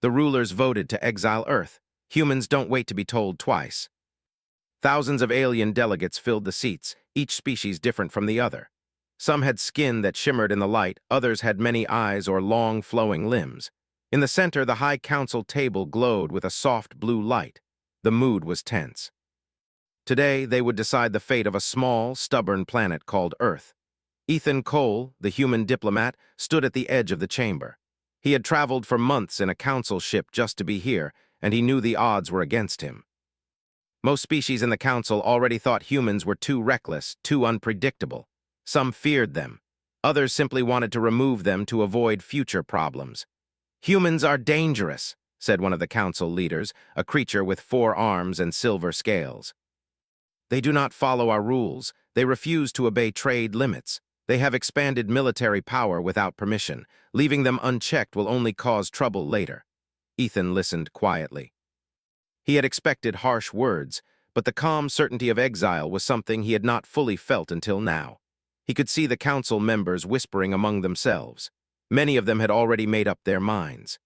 The rulers voted to exile Earth. Humans don't wait to be told twice. Thousands of alien delegates filled the seats, each species different from the other. Some had skin that shimmered in the light, others had many eyes or long, flowing limbs. In the center, the High Council table glowed with a soft blue light. The mood was tense. Today, they would decide the fate of a small, stubborn planet called Earth. Ethan Cole, the human diplomat, stood at the edge of the chamber. He had traveled for months in a council ship just to be here, and he knew the odds were against him. Most species in the council already thought humans were too reckless, too unpredictable. Some feared them. Others simply wanted to remove them to avoid future problems. "Humans are dangerous," said one of the council leaders, a creature with 4 arms and silver scales. "They do not follow our rules. They refuse to obey trade limits. They have expanded military power without permission. Leaving them unchecked will only cause trouble later." Ethan listened quietly. He had expected harsh words, but the calm certainty of exile was something he had not fully felt until now. He could see the council members whispering among themselves. Many of them had already made up their minds.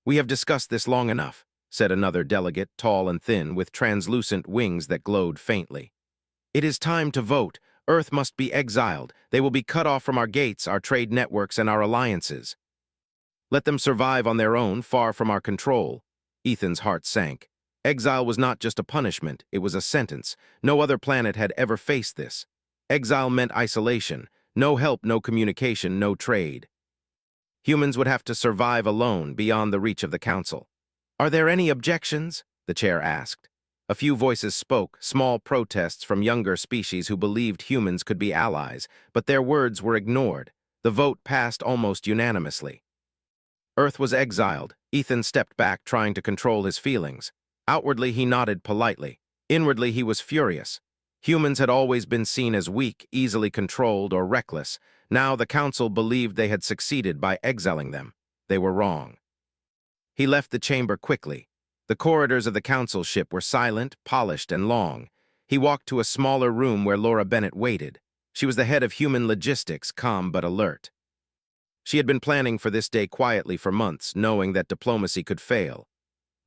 "We have discussed this long enough," said another delegate, tall and thin, with translucent wings that glowed faintly. "It is time to vote. Earth must be exiled. They will be cut off from our gates, our trade networks, and our alliances. Let them survive on their own, far from our control." Ethan's heart sank. Exile was not just a punishment, it was a sentence. No other planet had ever faced this. Exile meant isolation. No help, no communication, no trade. Humans would have to survive alone, beyond the reach of the council. "Are there any objections?" the chair asked. A few voices spoke, small protests from younger species who believed humans could be allies, but their words were ignored. The vote passed almost unanimously. Earth was exiled. Ethan stepped back, trying to control his feelings. Outwardly, he nodded politely. Inwardly, he was furious. Humans had always been seen as weak, easily controlled, or reckless. Now the council believed they had succeeded by exiling them. They were wrong. He left the chamber quickly. The corridors of the council ship were silent, polished, and long. He walked to a smaller room where Laura Bennett waited. She was the head of human logistics, calm but alert. She had been planning for this day quietly for months, knowing that diplomacy could fail.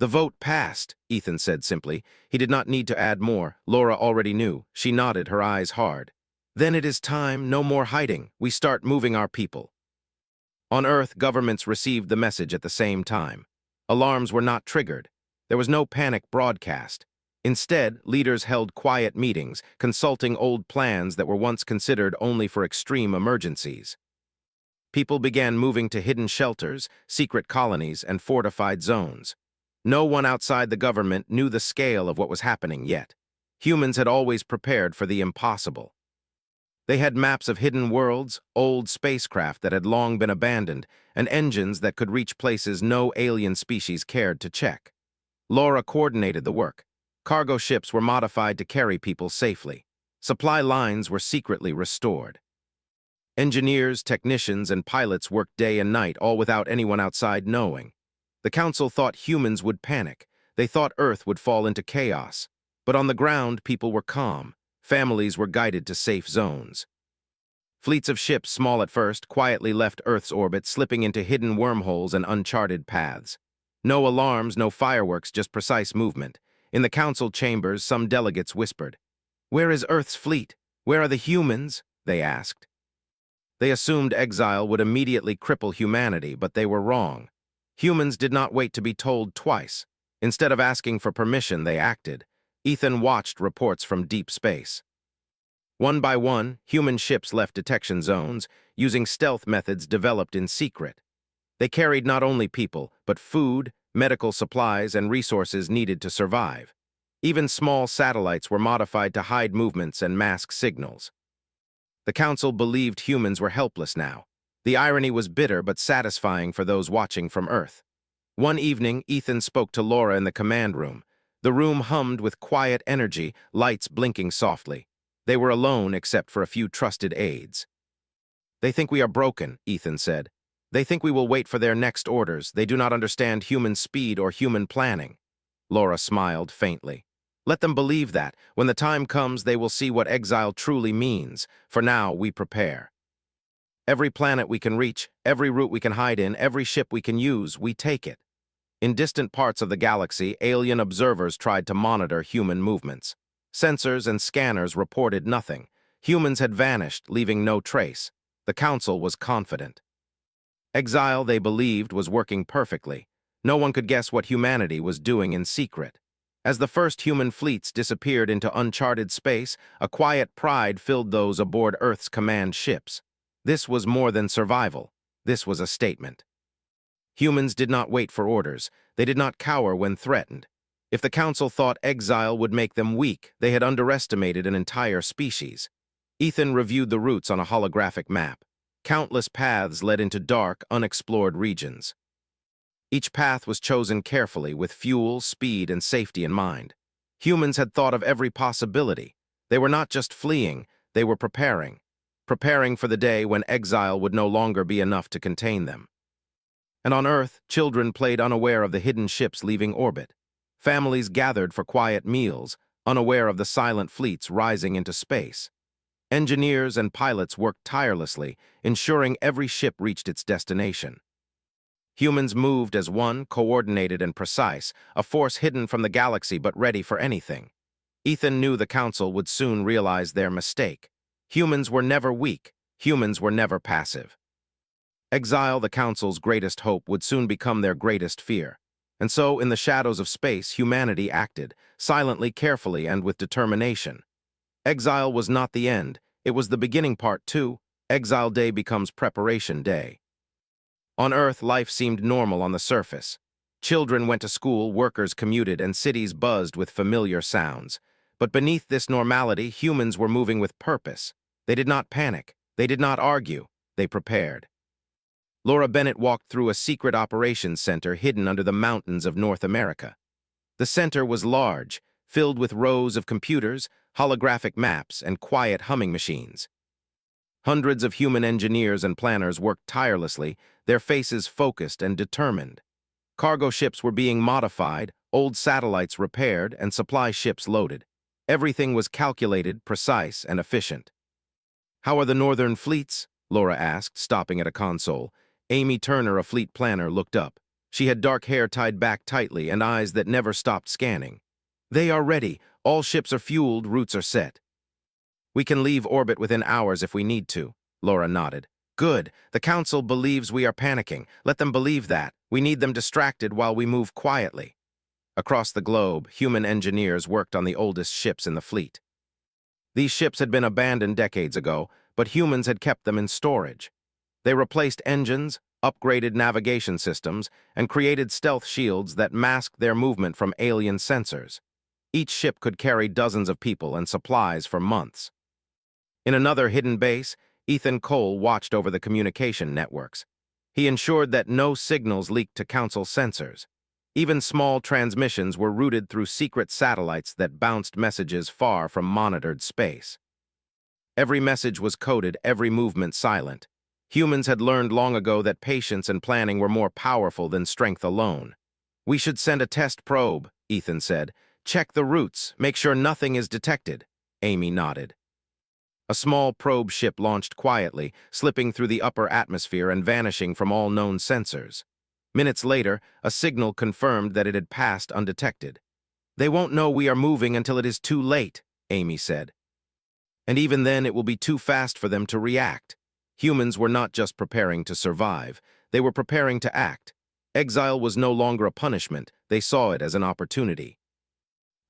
"The vote passed," Ethan said simply. He did not need to add more. Laura already knew. She nodded, her eyes hard. "Then it is time, no more hiding. We start moving our people." On Earth, governments received the message at the same time. Alarms were not triggered. There was no panic broadcast. Instead, leaders held quiet meetings, consulting old plans that were once considered only for extreme emergencies. People began moving to hidden shelters, secret colonies, and fortified zones. No one outside the government knew the scale of what was happening yet. Humans had always prepared for the impossible. They had maps of hidden worlds, old spacecraft that had long been abandoned, and engines that could reach places no alien species cared to check. Laura coordinated the work. Cargo ships were modified to carry people safely. Supply lines were secretly restored. Engineers, technicians, and pilots worked day and night, all without anyone outside knowing. The council thought humans would panic. They thought Earth would fall into chaos. But on the ground, people were calm. Families were guided to safe zones. Fleets of ships, small at first, quietly left Earth's orbit, slipping into hidden wormholes and uncharted paths. No alarms, no fireworks, just precise movement. In the council chambers, some delegates whispered. "Where is Earth's fleet? Where are the humans?" they asked. They assumed exile would immediately cripple humanity, but they were wrong. Humans did not wait to be told twice. Instead of asking for permission, they acted. Ethan watched reports from deep space. One by one, human ships left detection zones, using stealth methods developed in secret. They carried not only people, but food, medical supplies, and resources needed to survive. Even small satellites were modified to hide movements and mask signals. The council believed humans were helpless now. The irony was bitter but satisfying for those watching from Earth. One evening, Ethan spoke to Laura in the command room. The room hummed with quiet energy, lights blinking softly. They were alone except for a few trusted aides. "They think we are broken," Ethan said. "They think we will wait for their next orders. They do not understand human speed or human planning." Laura smiled faintly. "Let them believe that. When the time comes, they will see what exile truly means. For now, we prepare. Every planet we can reach, every route we can hide in, every ship we can use, we take it." In distant parts of the galaxy, alien observers tried to monitor human movements. Sensors and scanners reported nothing. Humans had vanished, leaving no trace. The Council was confident. Exile, they believed, was working perfectly. No one could guess what humanity was doing in secret. As the first human fleets disappeared into uncharted space, a quiet pride filled those aboard Earth's command ships. This was more than survival. This was a statement. Humans did not wait for orders. They did not cower when threatened. If the Council thought exile would make them weak, they had underestimated an entire species. Ethan reviewed the routes on a holographic map. Countless paths led into dark, unexplored regions. Each path was chosen carefully with fuel, speed, and safety in mind. Humans had thought of every possibility. They were not just fleeing, they were preparing. Preparing for the day when exile would no longer be enough to contain them. And on Earth, children played unaware of the hidden ships leaving orbit. Families gathered for quiet meals, unaware of the silent fleets rising into space. Engineers and pilots worked tirelessly, ensuring every ship reached its destination. Humans moved as one, coordinated and precise, a force hidden from the galaxy but ready for anything. Ethan knew the Council would soon realize their mistake. Humans were never weak. Humans were never passive. Exile, the Council's greatest hope, would soon become their greatest fear. And so, in the shadows of space, humanity acted, silently, carefully, and with determination. Exile was not the end. It was the beginning. Part 2. Exile Day becomes Preparation Day. On Earth, life seemed normal on the surface. Children went to school, workers commuted, and cities buzzed with familiar sounds. But beneath this normality, humans were moving with purpose. They did not panic. They did not argue. They prepared. Laura Bennett walked through a secret operations center hidden under the mountains of North America. The center was large, filled with rows of computers, holographic maps, and quiet humming machines. Hundreds of human engineers and planners worked tirelessly, their faces focused and determined. Cargo ships were being modified, old satellites repaired, and supply ships loaded. Everything was calculated, precise, and efficient. "How are the northern fleets?" Laura asked, stopping at a console. Amy Turner, a fleet planner, looked up. She had dark hair tied back tightly and eyes that never stopped scanning. "They are ready. All ships are fueled, routes are set. We can leave orbit within hours if we need to." Laura nodded. "Good. The Council believes we are panicking. Let them believe that. We need them distracted while we move quietly." Across the globe, human engineers worked on the oldest ships in the fleet. These ships had been abandoned decades ago, but humans had kept them in storage. They replaced engines, upgraded navigation systems, and created stealth shields that masked their movement from alien sensors. Each ship could carry dozens of people and supplies for months. In another hidden base, Ethan Cole watched over the communication networks. He ensured that no signals leaked to Council sensors. Even small transmissions were routed through secret satellites that bounced messages far from monitored space. Every message was coded, every movement silent. Humans had learned long ago that patience and planning were more powerful than strength alone. "We should send a test probe," Ethan said. "Check the routes, make sure nothing is detected." Amy nodded. A small probe ship launched quietly, slipping through the upper atmosphere and vanishing from all known sensors. Minutes later, a signal confirmed that it had passed undetected. "They won't know we are moving until it is too late," Amy said. "And even then, it will be too fast for them to react." Humans were not just preparing to survive, they were preparing to act. Exile was no longer a punishment, they saw it as an opportunity.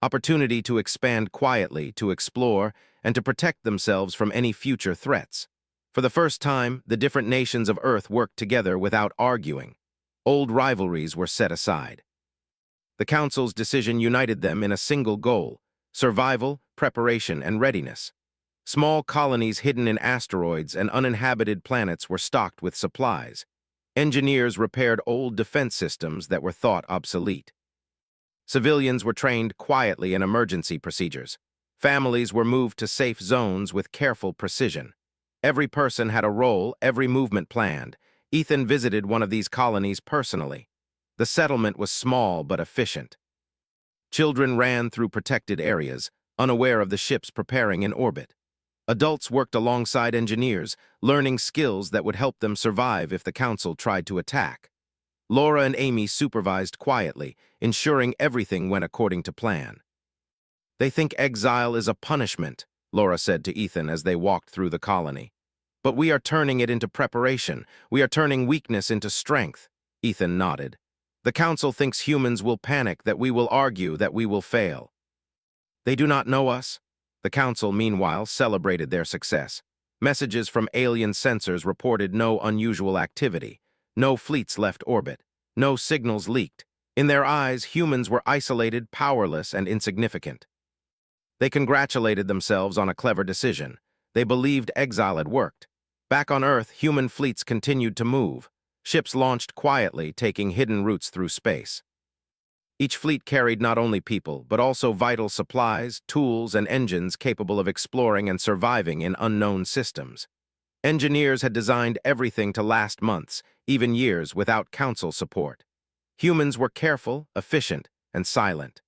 Opportunity to expand quietly, to explore, and to protect themselves from any future threats. For the first time, the different nations of Earth worked together without arguing. Old rivalries were set aside. The Council's decision united them in a single goal: survival, preparation, and readiness. Small colonies hidden in asteroids and uninhabited planets were stocked with supplies. Engineers repaired old defense systems that were thought obsolete. Civilians were trained quietly in emergency procedures. Families were moved to safe zones with careful precision. Every person had a role, every movement planned. Ethan visited one of these colonies personally. The settlement was small but efficient. Children ran through protected areas, unaware of the ships preparing in orbit. Adults worked alongside engineers, learning skills that would help them survive if the Council tried to attack. Laura and Amy supervised quietly, ensuring everything went according to plan. They think exile is a punishment, Laura said to Ethan as they walked through the colony. But we are turning it into preparation. We are turning weakness into strength. Ethan nodded. The council thinks humans will panic, that we will argue, that we will fail. They do not know us. The council, meanwhile, celebrated their success. Messages from alien sensors reported no unusual activity. No fleets left orbit. No signals leaked. In their eyes, humans were isolated, powerless, and insignificant. They congratulated themselves on a clever decision. They believed exile had worked. Back on Earth, human fleets continued to move. Ships launched quietly, taking hidden routes through space. Each fleet carried not only people, but also vital supplies, tools, and engines capable of exploring and surviving in unknown systems. Engineers had designed everything to last months, even years, without council support. Humans were careful, efficient, and silent.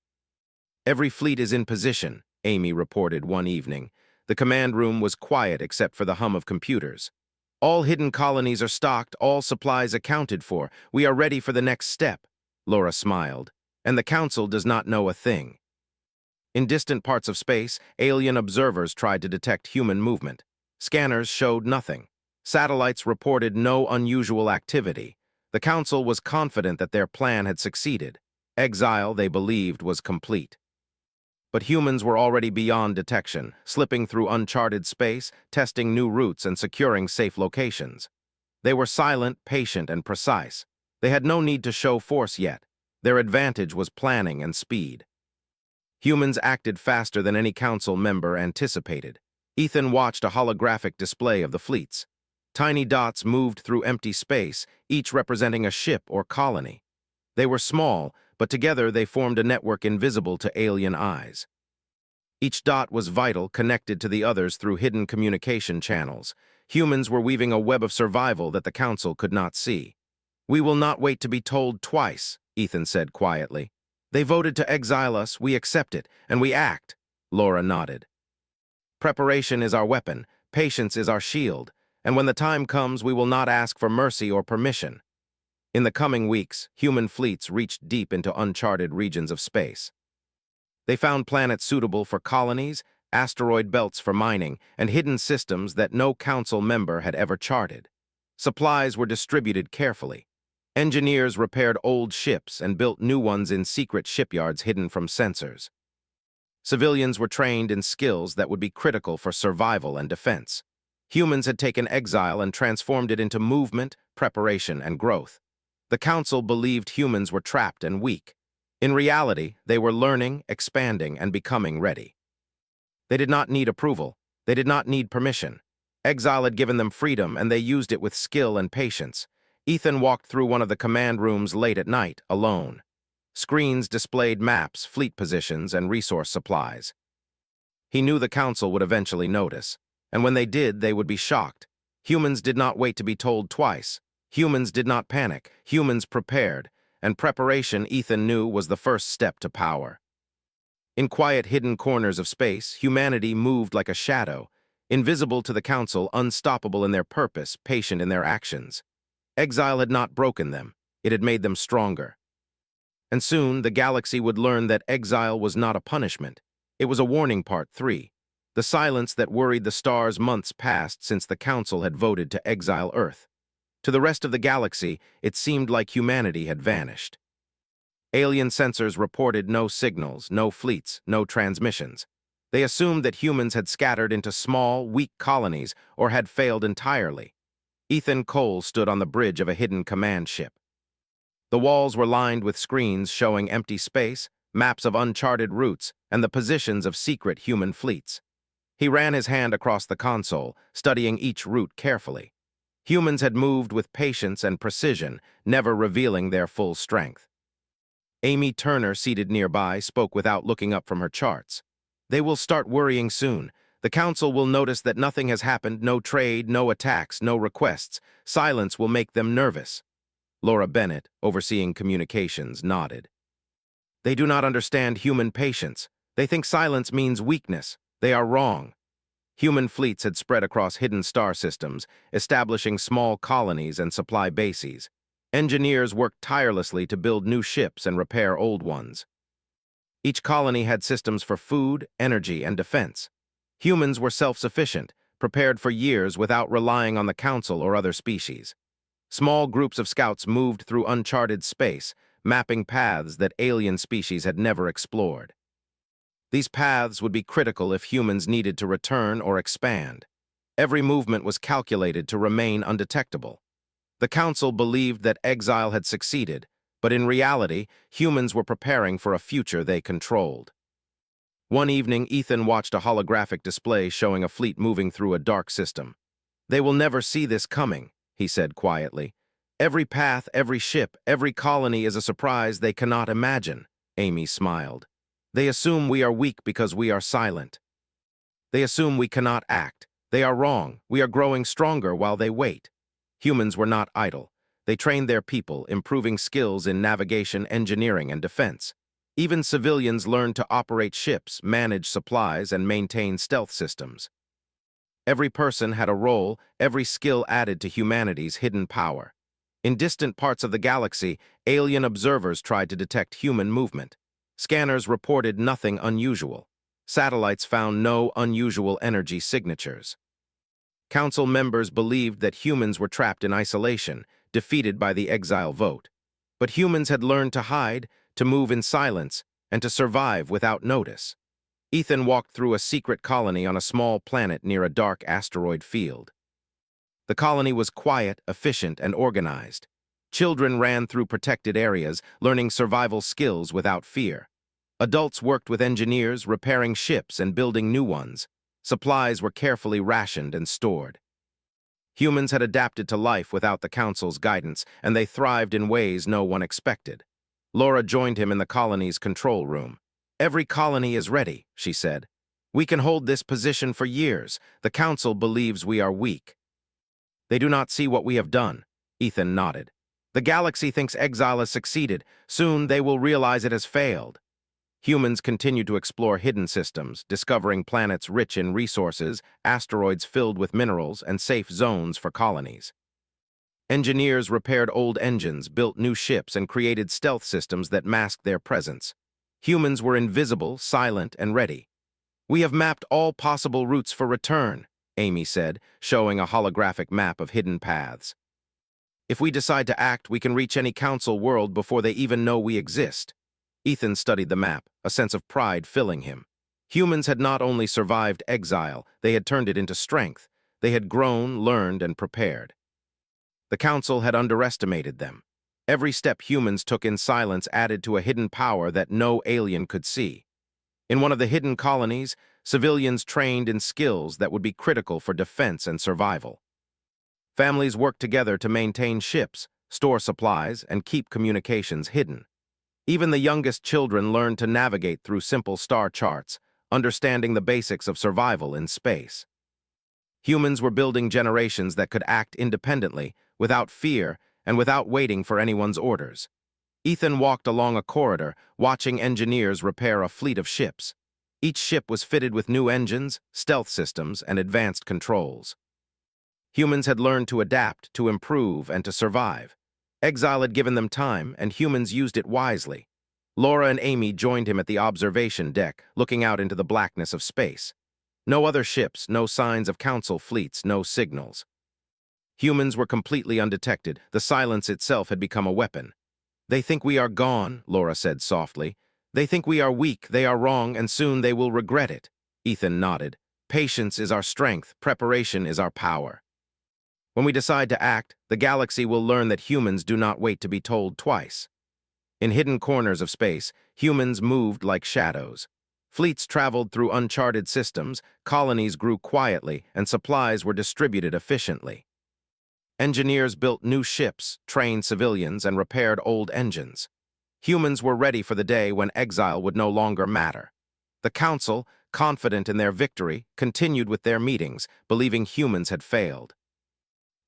Every fleet is in position, Amy reported one evening. The command room was quiet except for the hum of computers. All hidden colonies are stocked, all supplies accounted for. We are ready for the next step, Laura smiled. And the council does not know a thing. In distant parts of space, alien observers tried to detect human movement. Scanners showed nothing. Satellites reported no unusual activity. The council was confident that their plan had succeeded. Exile, they believed, was complete. But humans were already beyond detection, slipping through uncharted space, testing new routes and securing safe locations. They were silent, patient, and precise. They had no need to show force yet. Their advantage was planning and speed. Humans acted faster than any council member anticipated. Ethan watched a holographic display of the fleets. Tiny dots moved through empty space, each representing a ship or colony. They were small, but together they formed a network invisible to alien eyes. Each dot was vital, connected to the others through hidden communication channels. Humans were weaving a web of survival that the council could not see. "We will not wait to be told twice," Ethan said quietly. "They voted to exile us, we accept it, and we act." Laura nodded. "Preparation is our weapon, patience is our shield, and when the time comes, we will not ask for mercy or permission." In the coming weeks, human fleets reached deep into uncharted regions of space. They found planets suitable for colonies, asteroid belts for mining, and hidden systems that no council member had ever charted. Supplies were distributed carefully. Engineers repaired old ships and built new ones in secret shipyards hidden from sensors. Civilians were trained in skills that would be critical for survival and defense. Humans had taken exile and transformed it into movement, preparation, and growth. The council believed humans were trapped and weak. In reality, they were learning, expanding, and becoming ready. They did not need approval. They did not need permission. Exile had given them freedom, and they used it with skill and patience. Ethan walked through one of the command rooms late at night, alone. Screens displayed maps, fleet positions, and resource supplies. He knew the council would eventually notice, and when they did, they would be shocked. Humans did not wait to be told twice. Humans did not panic. Humans prepared, and preparation, Ethan knew, was the first step to power. In quiet, hidden corners of space, humanity moved like a shadow, invisible to the council, unstoppable in their purpose, patient in their actions. Exile had not broken them. It had made them stronger. And soon, the galaxy would learn that exile was not a punishment. It was a warning. Part 3. The silence that worried the stars months passed since the council had voted to exile Earth. To the rest of the galaxy, it seemed like humanity had vanished. Alien sensors reported no signals, no fleets, no transmissions. They assumed that humans had scattered into small, weak colonies or had failed entirely. Ethan Cole stood on the bridge of a hidden command ship. The walls were lined with screens showing empty space, maps of uncharted routes, and the positions of secret human fleets. He ran his hand across the console, studying each route carefully. Humans had moved with patience and precision, never revealing their full strength. Amy Turner, seated nearby, spoke without looking up from her charts. "They will start worrying soon. The council will notice that nothing has happened, no trade, no attacks, no requests. Silence will make them nervous." Laura Bennett, overseeing communications, nodded. "They do not understand human patience. They think silence means weakness. They are wrong." Human fleets had spread across hidden star systems, establishing small colonies and supply bases. Engineers worked tirelessly to build new ships and repair old ones. Each colony had systems for food, energy, and defense. Humans were self-sufficient, prepared for years without relying on the Council or other species. Small groups of scouts moved through uncharted space, mapping paths that alien species had never explored. These paths would be critical if humans needed to return or expand. Every movement was calculated to remain undetectable. The Council believed that Exile had succeeded, but in reality, humans were preparing for a future they controlled. One evening, Ethan watched a holographic display showing a fleet moving through a dark system. "They will never see this coming," he said quietly. "Every path, every ship, every colony is a surprise they cannot imagine." Amy smiled. "They assume we are weak because we are silent. They assume we cannot act. They are wrong. We are growing stronger while they wait." Humans were not idle. They trained their people, improving skills in navigation, engineering, and defense. Even civilians learned to operate ships, manage supplies, and maintain stealth systems. Every person had a role, every skill added to humanity's hidden power. In distant parts of the galaxy, alien observers tried to detect human movement. Scanners reported nothing unusual. Satellites found no unusual energy signatures. Council members believed that humans were trapped in isolation, defeated by the Exile vote. But humans had learned to hide, to move in silence, and to survive without notice. Ethan walked through a secret colony on a small planet near a dark asteroid field. The colony was quiet, efficient, and organized. Children ran through protected areas, learning survival skills without fear. Adults worked with engineers, repairing ships and building new ones. Supplies were carefully rationed and stored. Humans had adapted to life without the Council's guidance, and they thrived in ways no one expected. Laura joined him in the colony's control room. "Every colony is ready," she said. "We can hold this position for years. The Council believes we are weak." "They do not see what we have done," Ethan nodded. "The galaxy thinks Exile has succeeded. Soon they will realize it has failed." Humans continued to explore hidden systems, discovering planets rich in resources, asteroids filled with minerals, and safe zones for colonies. Engineers repaired old engines, built new ships, and created stealth systems that masked their presence. Humans were invisible, silent, and ready. "We have mapped all possible routes for return," Amy said, showing a holographic map of hidden paths. "If we decide to act, we can reach any Council world before they even know we exist." Ethan studied the map, a sense of pride filling him. Humans had not only survived Exile, they had turned it into strength. They had grown, learned, and prepared. The Council had underestimated them. Every step humans took in silence added to a hidden power that no alien could see. In one of the hidden colonies, civilians trained in skills that would be critical for defense and survival. Families worked together to maintain ships, store supplies, and keep communications hidden. Even the youngest children learned to navigate through simple star charts, understanding the basics of survival in space. Humans were building generations that could act independently, without fear, and without waiting for anyone's orders. Ethan walked along a corridor, watching engineers repair a fleet of ships. Each ship was fitted with new engines, stealth systems, and advanced controls. Humans had learned to adapt, to improve, and to survive. Exile had given them time, and humans used it wisely. Laura and Amy joined him at the observation deck, looking out into the blackness of space. No other ships, no signs of Council fleets, no signals. Humans were completely undetected. The silence itself had become a weapon. "They think we are gone," Laura said softly. "They think we are weak, they are wrong, and soon they will regret it." Ethan nodded. "Patience is our strength, preparation is our power. When we decide to act, the galaxy will learn that humans do not wait to be told twice." In hidden corners of space, humans moved like shadows. Fleets traveled through uncharted systems, colonies grew quietly, and supplies were distributed efficiently. Engineers built new ships, trained civilians, and repaired old engines. Humans were ready for the day when Exile would no longer matter. The Council, confident in their victory, continued with their meetings, believing humans had failed.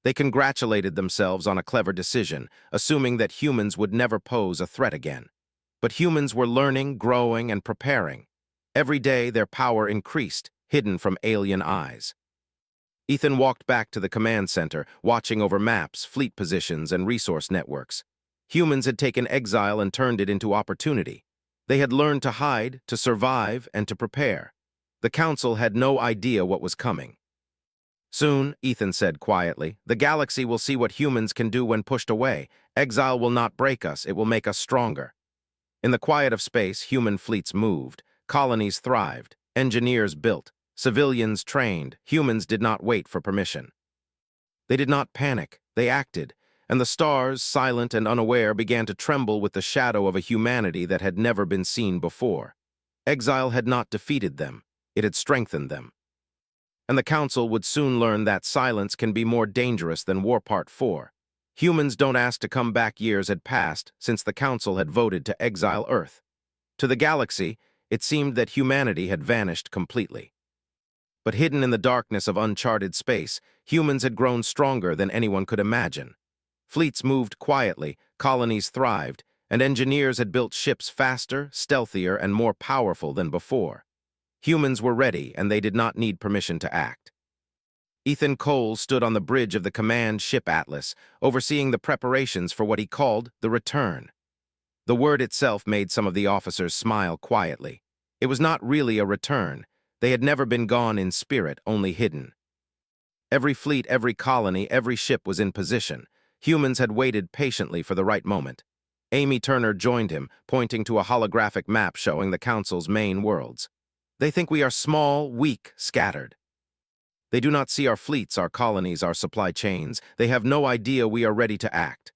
They congratulated themselves on a clever decision, assuming that humans would never pose a threat again. But humans were learning, growing, and preparing. Every day their power increased, hidden from alien eyes. Ethan walked back to the command center, watching over maps, fleet positions, and resource networks. Humans had taken Exile and turned it into opportunity. They had learned to hide, to survive, and to prepare. The Council had no idea what was coming. Soon, Ethan said quietly, the galaxy will see what humans can do when pushed away. Exile will not break us, it will make us stronger. In the quiet of space, human fleets moved, colonies thrived, engineers built, civilians trained, humans did not wait for permission. They did not panic, they acted, and the stars, silent and unaware, began to tremble with the shadow of a humanity that had never been seen before. Exile had not defeated them, it had strengthened them. And the Council would soon learn that silence can be more dangerous than War Part 4. Humans don't ask to come back. Years had passed since the Council had voted to exile Earth. To the galaxy, it seemed that humanity had vanished completely. But hidden in the darkness of uncharted space, humans had grown stronger than anyone could imagine. Fleets moved quietly, colonies thrived, and engineers had built ships faster, stealthier, and more powerful than before. Humans were ready, and they did not need permission to act. Ethan Cole stood on the bridge of the command ship Atlas, overseeing the preparations for what he called the return. The word itself made some of the officers smile quietly. It was not really a return. They had never been gone in spirit, only hidden. Every fleet, every colony, every ship was in position. Humans had waited patiently for the right moment. Amy Turner joined him, pointing to a holographic map showing the Council's main worlds. They think we are small, weak, scattered. They do not see our fleets, our colonies, our supply chains. They have no idea we are ready to act.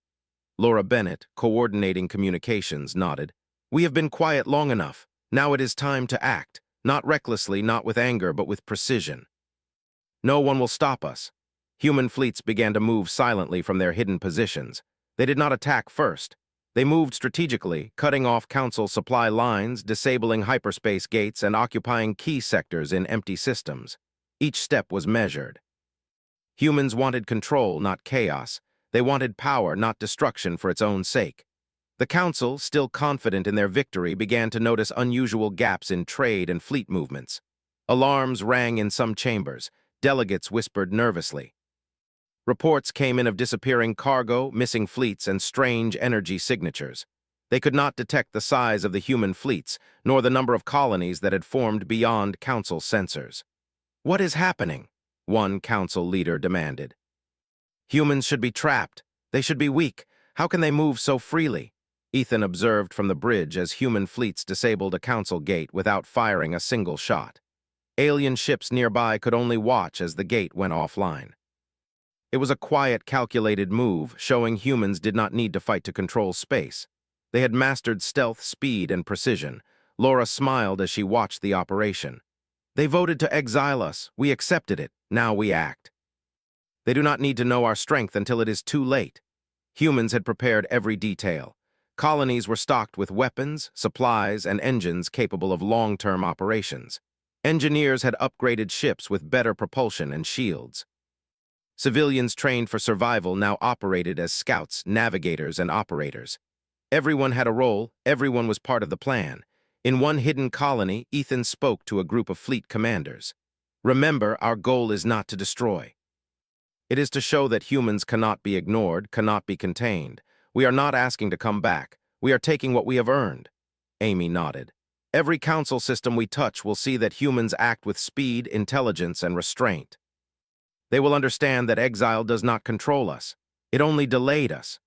Laura Bennett, coordinating communications, nodded. We have been quiet long enough. Now it is time to act. Not recklessly, not with anger, but with precision. No one will stop us. Human fleets began to move silently from their hidden positions. They did not attack first. They moved strategically, cutting off Council supply lines, disabling hyperspace gates, and occupying key sectors in empty systems. Each step was measured. Humans wanted control, not chaos. They wanted power, not destruction for its own sake. The Council, still confident in their victory, began to notice unusual gaps in trade and fleet movements. Alarms rang in some chambers. Delegates whispered nervously. Reports came in of disappearing cargo, missing fleets, and strange energy signatures. They could not detect the size of the human fleets, nor the number of colonies that had formed beyond Council sensors. What is happening? One Council leader demanded. Humans should be trapped. They should be weak. How can they move so freely? Ethan observed from the bridge as human fleets disabled a Council gate without firing a single shot. Alien ships nearby could only watch as the gate went offline. It was a quiet, calculated move, showing humans did not need to fight to control space. They had mastered stealth, speed, and precision. Laura smiled as she watched the operation. They voted to exile us. We accepted it. Now we act. They do not need to know our strength until it is too late. Humans had prepared every detail. Colonies were stocked with weapons, supplies, and engines capable of long-term operations. Engineers had upgraded ships with better propulsion and shields. Civilians trained for survival now operated as scouts, navigators, and operators. Everyone had a role, everyone was part of the plan. In one hidden colony, Ethan spoke to a group of fleet commanders. Remember, our goal is not to destroy. It is to show that humans cannot be ignored, cannot be contained. We are not asking to come back. We are taking what we have earned. Amy nodded. Every Council system we touch will see that humans act with speed, intelligence, and restraint. They will understand that exile does not control us. It only delayed us.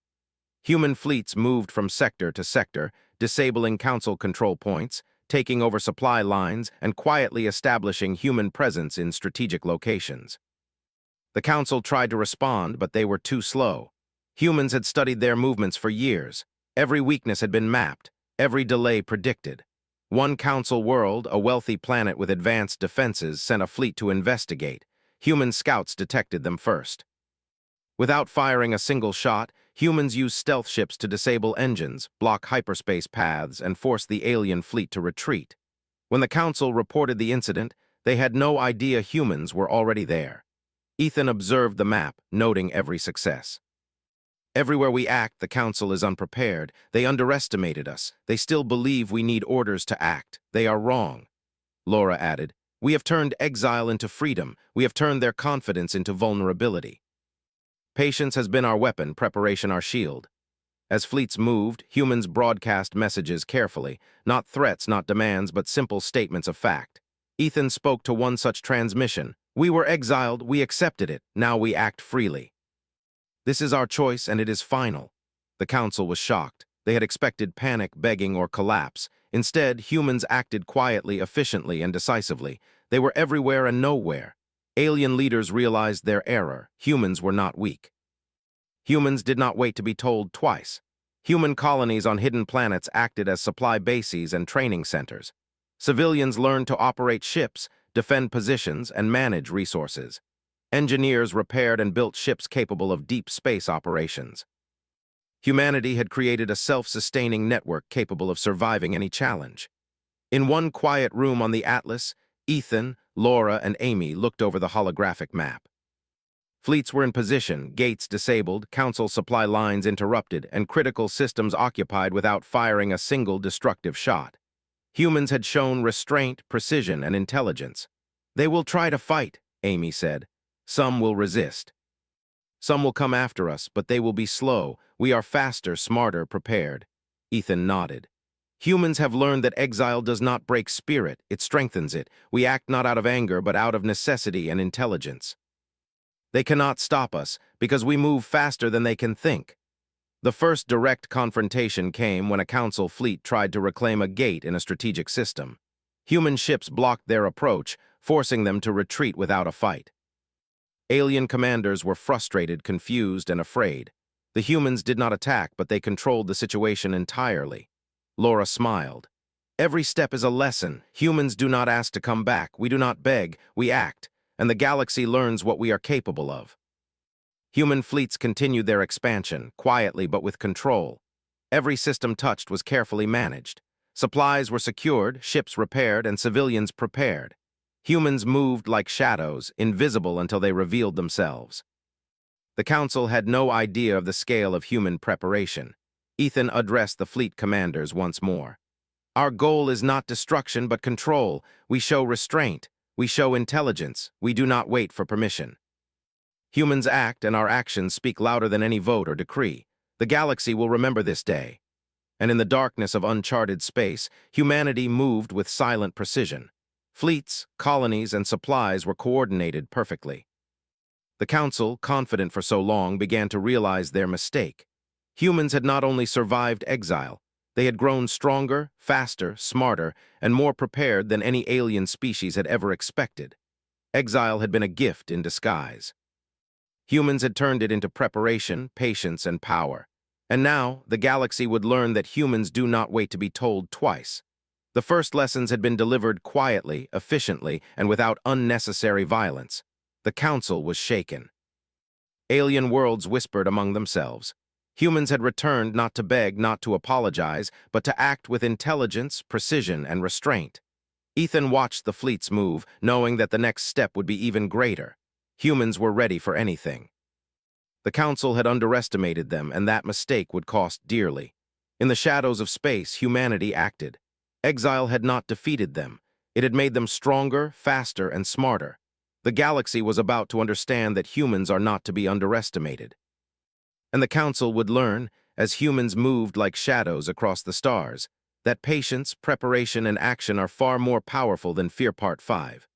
Human fleets moved from sector to sector, disabling Council control points, taking over supply lines, and quietly establishing human presence in strategic locations. The Council tried to respond, but they were too slow. Humans had studied their movements for years. Every weakness had been mapped, every delay predicted. One Council world, a wealthy planet with advanced defenses, sent a fleet to investigate. Human scouts detected them first. Without firing a single shot, humans used stealth ships to disable engines, block hyperspace paths, and force the alien fleet to retreat. When the Council reported the incident, they had no idea humans were already there. Ethan observed the map, noting every success. Everywhere we act, the Council is unprepared. They underestimated us. They still believe we need orders to act. They are wrong. Laura added, We have turned exile into freedom. We have turned their confidence into vulnerability. Patience has been our weapon, preparation our shield. As fleets moved, humans broadcast messages carefully, not threats, not demands, but simple statements of fact. Ethan spoke to one such transmission. We were exiled, we accepted it, now we act freely. This is our choice and it is final. The council was shocked. They had expected panic, begging, or collapse. Instead, humans acted quietly, efficiently, and decisively. They were everywhere and nowhere. Alien leaders realized their error. Humans were not weak. Humans did not wait to be told twice. Human colonies on hidden planets acted as supply bases and training centers. Civilians learned to operate ships, defend positions, and manage resources. Engineers repaired and built ships capable of deep space operations. Humanity had created a self-sustaining network capable of surviving any challenge. In one quiet room on the Atlas, Ethan, Laura, and Amy looked over the holographic map. Fleets were in position, gates disabled, council supply lines interrupted, and critical systems occupied without firing a single destructive shot. Humans had shown restraint, precision, and intelligence. They will try to fight, Amy said. Some will resist. Some will come after us, but they will be slow. We are faster, smarter, prepared. Ethan nodded. Humans have learned that exile does not break spirit, it strengthens it. We act not out of anger, but out of necessity and intelligence. They cannot stop us, because we move faster than they can think. The first direct confrontation came when a council fleet tried to reclaim a gate in a strategic system. Human ships blocked their approach, forcing them to retreat without a fight. Alien commanders were frustrated, confused, and afraid. The humans did not attack, but they controlled the situation entirely. Laura smiled. Every step is a lesson. Humans do not ask to come back. We do not beg. We act. And the galaxy learns what we are capable of. Human fleets continued their expansion, quietly but with control. Every system touched was carefully managed. Supplies were secured, ships repaired, and civilians prepared. Humans moved like shadows, invisible until they revealed themselves. The council had no idea of the scale of human preparation. Ethan addressed the fleet commanders once more. Our goal is not destruction but control. We show restraint. We show intelligence. We do not wait for permission. Humans act, and our actions speak louder than any vote or decree. The galaxy will remember this day. And in the darkness of uncharted space, humanity moved with silent precision. Fleets, colonies, and supplies were coordinated perfectly. The council, confident for so long, began to realize their mistake. Humans had not only survived exile, they had grown stronger, faster, smarter, and more prepared than any alien species had ever expected. Exile had been a gift in disguise. Humans had turned it into preparation, patience, and power. And now, the galaxy would learn that humans do not wait to be told twice. The first lessons had been delivered quietly, efficiently, and without unnecessary violence. The council was shaken. Alien worlds whispered among themselves. Humans had returned not to beg, not to apologize, but to act with intelligence, precision, and restraint. Ethan watched the fleets move, knowing that the next step would be even greater. Humans were ready for anything. The council had underestimated them, and that mistake would cost dearly. In the shadows of space, humanity acted. Exile had not defeated them. It had made them stronger, faster, and smarter. The galaxy was about to understand that humans are not to be underestimated. And the council would learn, as humans moved like shadows across the stars, that patience, preparation, and action are far more powerful than fear. Part 5.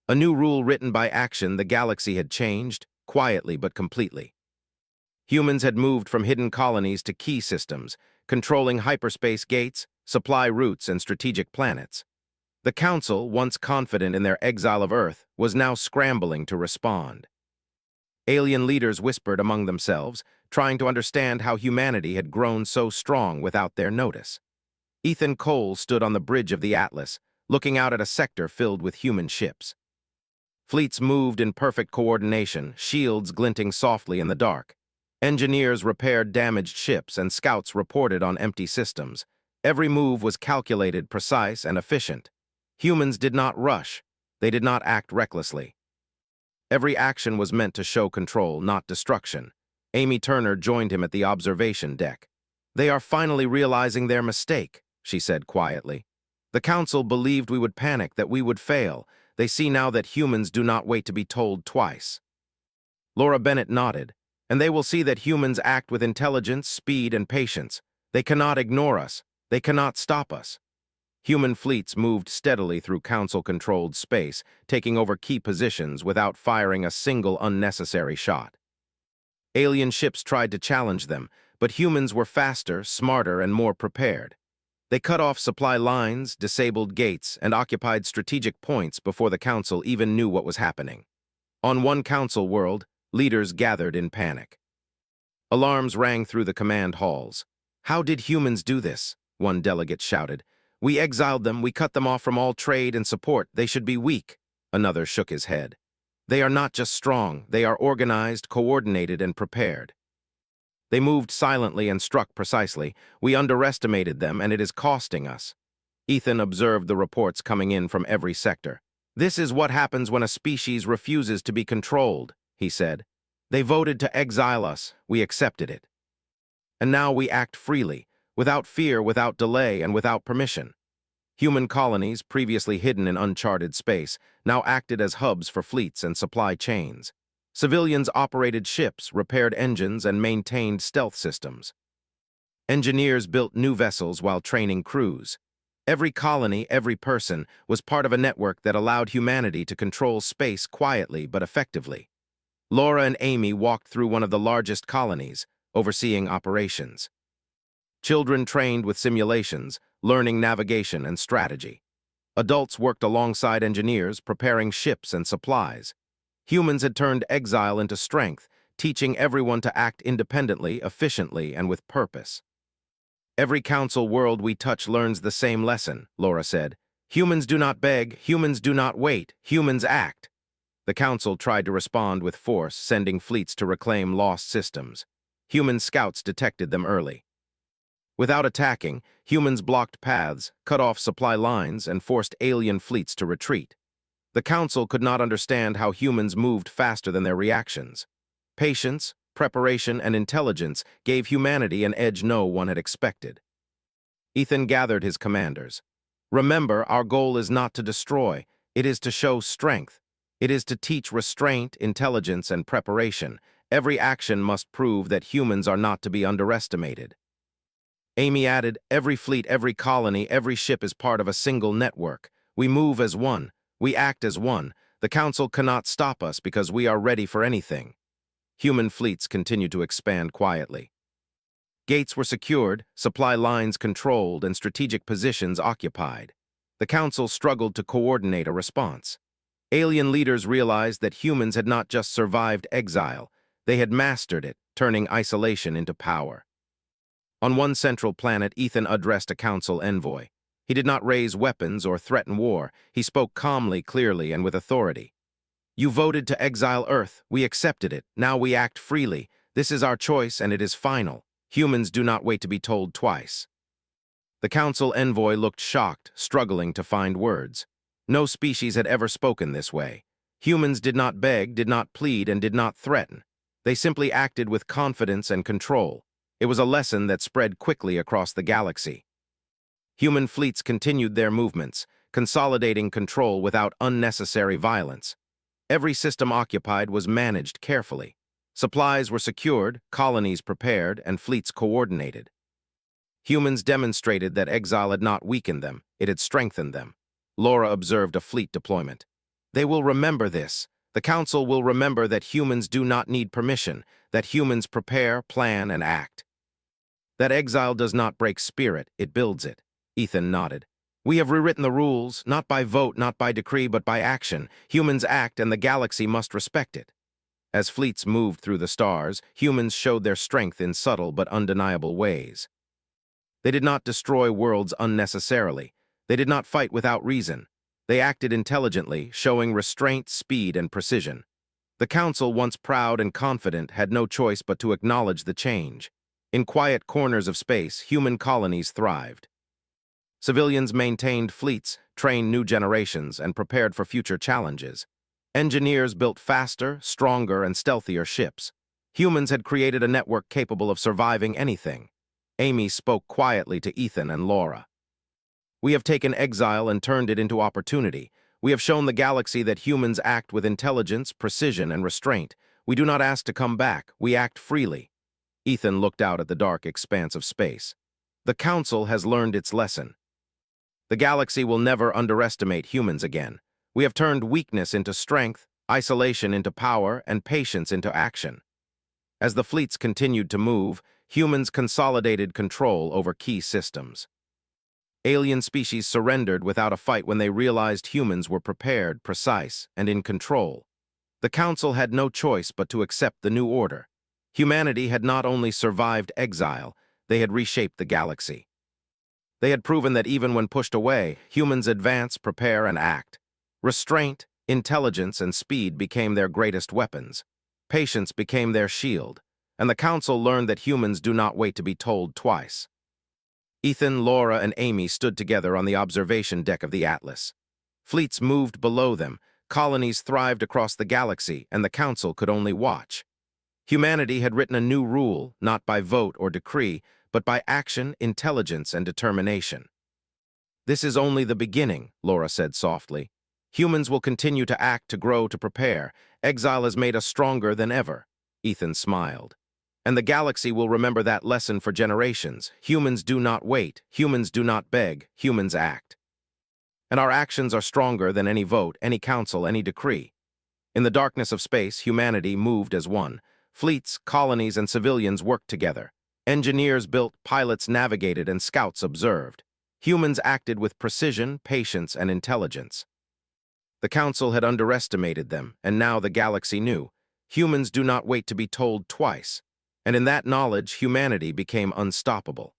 A new rule written by action, the galaxy had changed, quietly but completely. Humans had moved from hidden colonies to key systems, controlling hyperspace gates, supply routes, and strategic planets. The Council, once confident in their exile of Earth, was now scrambling to respond. Alien leaders whispered among themselves, trying to understand how humanity had grown so strong without their notice. Ethan Cole stood on the bridge of the Atlas, looking out at a sector filled with human ships. Fleets moved in perfect coordination, shields glinting softly in the dark. Engineers repaired damaged ships, and scouts reported on empty systems. Every move was calculated, precise, and efficient. Humans did not rush. They did not act recklessly. Every action was meant to show control, not destruction. Amy Turner joined him at the observation deck. They are finally realizing their mistake, she said quietly. The Council believed we would panic, that we would fail. They see now that humans do not wait to be told twice. Laura Bennett nodded. And they will see that humans act with intelligence, speed, and patience. They cannot ignore us. They cannot stop us. Human fleets moved steadily through Council-controlled space, taking over key positions without firing a single unnecessary shot. Alien ships tried to challenge them, but humans were faster, smarter, and more prepared. They cut off supply lines, disabled gates, and occupied strategic points before the Council even knew what was happening. On one Council world, leaders gathered in panic. Alarms rang through the command halls. "How did humans do this?" one delegate shouted. "We exiled them, we cut them off from all trade and support. They should be weak." Another shook his head. "They are not just strong, they are organized, coordinated, and prepared." They moved silently and struck precisely. "We underestimated them, and it is costing us." Ethan observed the reports coming in from every sector. "This is what happens when a species refuses to be controlled," he said. "They voted to exile us, we accepted it. And now we act freely, without fear, without delay, and without permission." Human colonies, previously hidden in uncharted space, now acted as hubs for fleets and supply chains. Civilians operated ships, repaired engines, and maintained stealth systems. Engineers built new vessels while training crews. Every colony, every person, was part of a network that allowed humanity to control space quietly but effectively. Laura and Amy walked through one of the largest colonies, overseeing operations. Children trained with simulations, learning navigation and strategy. Adults worked alongside engineers, preparing ships and supplies. Humans had turned exile into strength, teaching everyone to act independently, efficiently, and with purpose. "Every Council world we touch learns the same lesson," Laura said. "Humans do not beg, humans do not wait, humans act." The Council tried to respond with force, sending fleets to reclaim lost systems. Human scouts detected them early. Without attacking, humans blocked paths, cut off supply lines, and forced alien fleets to retreat. The Council could not understand how humans moved faster than their reactions. Patience, preparation, and intelligence gave humanity an edge no one had expected. Ethan gathered his commanders. "Remember, our goal is not to destroy, it is to show strength. It is to teach restraint, intelligence, and preparation. Every action must prove that humans are not to be underestimated." Amy added, "Every fleet, every colony, every ship is part of a single network. We move as one. We act as one. The Council cannot stop us because we are ready for anything." Human fleets continued to expand quietly. Gates were secured, supply lines controlled, and strategic positions occupied. The Council struggled to coordinate a response. Alien leaders realized that humans had not just survived exile, they had mastered it, turning isolation into power. On one central planet, Ethan addressed a Council envoy. He did not raise weapons or threaten war. He spoke calmly, clearly, and with authority. "You voted to exile Earth. We accepted it. Now we act freely. This is our choice, and it is final. Humans do not wait to be told twice." The Council envoy looked shocked, struggling to find words. No species had ever spoken this way. Humans did not beg, did not plead, and did not threaten. They simply acted with confidence and control. It was a lesson that spread quickly across the galaxy. Human fleets continued their movements, consolidating control without unnecessary violence. Every system occupied was managed carefully. Supplies were secured, colonies prepared, and fleets coordinated. Humans demonstrated that exile had not weakened them, it had strengthened them. Laura observed a fleet deployment. "They will remember this. The Council will remember that humans do not need permission, that humans prepare, plan, and act." "That exile does not break spirit, it builds it." Ethan nodded. "We have rewritten the rules, not by vote, not by decree, but by action. Humans act, and the galaxy must respect it." As fleets moved through the stars, humans showed their strength in subtle but undeniable ways. They did not destroy worlds unnecessarily. They did not fight without reason. They acted intelligently, showing restraint, speed, and precision. The Council, once proud and confident, had no choice but to acknowledge the change. In quiet corners of space, human colonies thrived. Civilians maintained fleets, trained new generations, and prepared for future challenges. Engineers built faster, stronger, and stealthier ships. Humans had created a network capable of surviving anything. Amy spoke quietly to Ethan and Laura. "We have taken exile and turned it into opportunity. We have shown the galaxy that humans act with intelligence, precision, and restraint. We do not ask to come back, we act freely. Ethan looked out at the dark expanse of space. The Council has learned its lesson. The galaxy will never underestimate humans again. We have turned weakness into strength, isolation into power, and patience into action. As the fleets continued to move, humans consolidated control over key systems. Alien species surrendered without a fight when they realized humans were prepared, precise, and in control. The Council had no choice but to accept the new order. Humanity had not only survived exile, they had reshaped the galaxy. They had proven that even when pushed away, humans advance, prepare, and act. Restraint, intelligence, and speed became their greatest weapons. Patience became their shield, and the Council learned that humans do not wait to be told twice. Ethan, Laura, and Amy stood together on the observation deck of the Atlas. Fleets moved below them, colonies thrived across the galaxy, and the Council could only watch. Humanity had written a new rule, not by vote or decree, but by action, intelligence, and determination. "This is only the beginning," Laura said softly. "Humans will continue to act, to grow, to prepare. Exile has made us stronger than ever." Ethan smiled. "And the galaxy will remember that lesson for generations. Humans do not wait, humans do not beg, humans act. And our actions are stronger than any vote, any council, any decree." In the darkness of space, humanity moved as one. Fleets, colonies, and civilians worked together. Engineers built, pilots navigated, and scouts observed. Humans acted with precision, patience, and intelligence. The Council had underestimated them, and now the galaxy knew. Humans do not wait to be told twice. And in that knowledge, humanity became unstoppable.